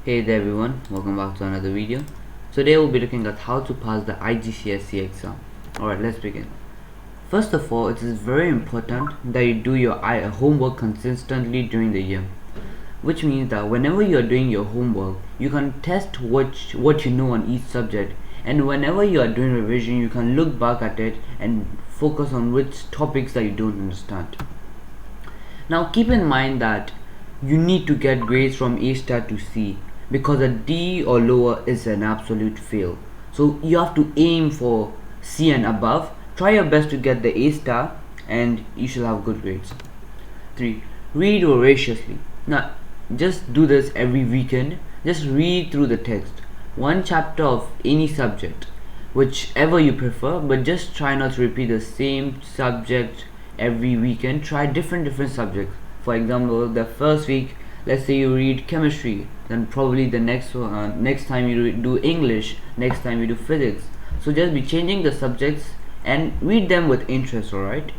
Hey there everyone, welcome back to another video. Today we'll be looking at how to pass the IGCSE exam. Alright, let's begin. First of all, it is very important that you do your homework consistently during the year. Which means that whenever you are doing your homework, you can test what you know on each subject, and whenever you are doing revision, you can look back at it and focus on which topics that you don't understand. Now keep in mind that you need to get grades from A star to C, because a D or lower is an absolute fail. So you have to aim for C and above. Try your best to get the A star and you shall have good grades. 3. Read voraciously. Now just do this every weekend. Just read through the text, one chapter of any subject, whichever you prefer, but just try not to repeat the same subject every weekend. Try different subjects. For example, the first week, let's say you read chemistry, then probably the next time you do English, next time you do physics. So just be changing the subjects and read them with interest. Alright.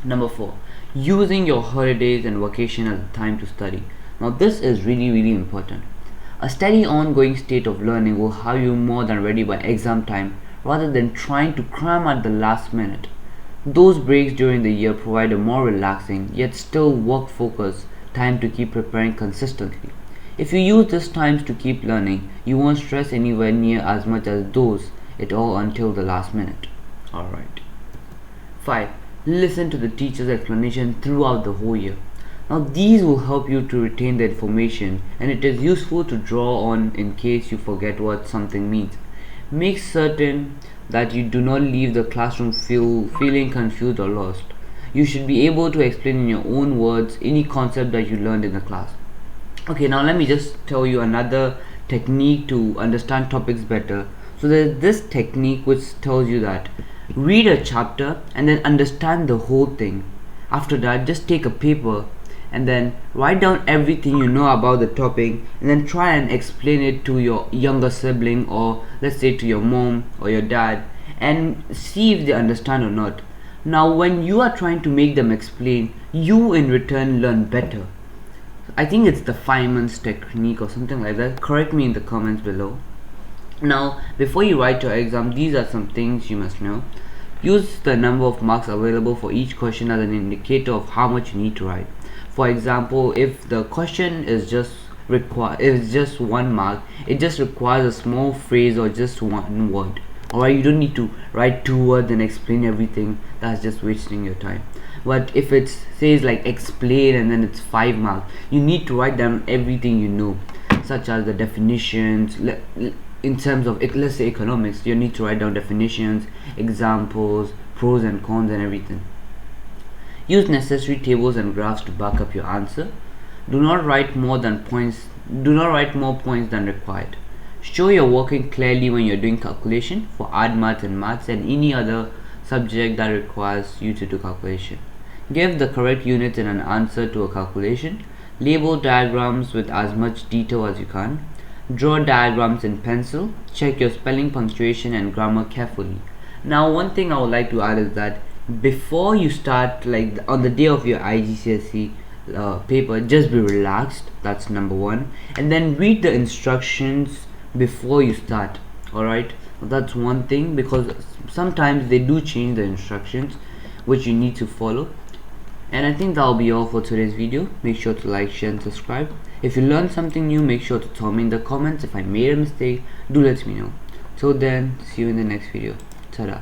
Number 4, using your holidays and vacation as a time to study. Now this is really important. A steady ongoing state of learning will have you more than ready by exam time, rather than trying to cram at the last minute. Those breaks during the year provide a more relaxing yet still work focused time to keep preparing consistently. If you use these times to keep learning, you won't stress anywhere near as much as those it all until the last minute. Alright. 5. Listen to the teacher's explanation throughout the whole year. Now these will help you to retain the information, and it is useful to draw on in case you forget what something means. Make certain that you do not leave the classroom feeling confused or lost. You should be able to explain in your own words any concept that you learned in the class. Okay, now let me just tell you another technique to understand topics better. So there's this technique which tells you that read a chapter and then understand the whole thing. After that, just take a paper and then write down everything you know about the topic, and then try and explain it to your younger sibling, or let's say to your mom or your dad, and see if they understand or not. Now when you are trying to make them explain, you in return learn better. I think it's the Feynman's technique or something like that. Correct me in the comments below. Now before you write your exam, these are some things you must know. Use the number of marks available for each question as an indicator of how much you need to write. For example, if the question is just 1 mark, it just requires a small phrase or just one word. Alright, you don't need to write 2 words and explain everything. That's just wasting your time. But if it says like explain and then it's 5 marks, you need to write down everything you know, such as the definitions. In terms of, let's say, economics, you need to write down definitions, examples, pros and cons and everything. Use necessary tables and graphs to back up your answer. Do not write more points than required. Show you're working clearly when you're doing calculation for art, maths and any other subject that requires you to do calculation. Give the correct units in an answer to a calculation. Label diagrams with as much detail as you can. Draw diagrams in pencil. Check your spelling, punctuation and grammar carefully. Now one thing I would like to add is that before you start, like on the day of your IGCSE paper, just be relaxed. That's number 1. And then read the instructions before you start. Alright, that's one thing, because sometimes they do change the instructions which you need to follow. And I think that'll be all for today's video. Make sure to like, share and subscribe. If you learned something new, make sure to tell me in the comments. If I made a mistake, do let me know. Till then, see you in the next video. Ta-da.